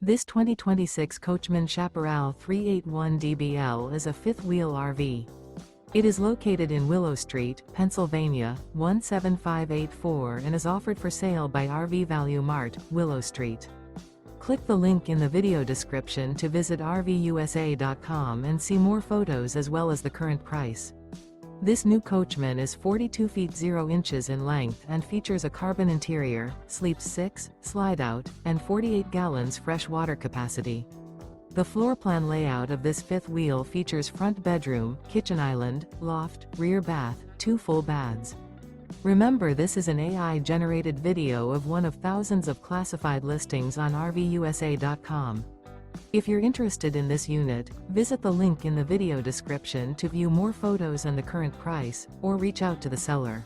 This 2026 Coachmen Chaparral 381DBL is a fifth-wheel RV. It is located in Willow Street, Pennsylvania, 17584 and is offered for sale by RV Value Mart, Willow Street. Click the link in the video description to visit RVUSA.com and see more photos as well as the current price. This new Coachmen is 42 feet 0 inches in length and features a carbon interior, sleeps 6, slide-out, and 48 gallons fresh water capacity. The floor plan layout of this fifth wheel features front bedroom, kitchen island, loft, rear bath, 2 full baths. Remember, this is an AI-generated video of one of thousands of classified listings on RVUSA.com. If you're interested in this unit, visit the link in the video description to view more photos and the current price, or reach out to the seller.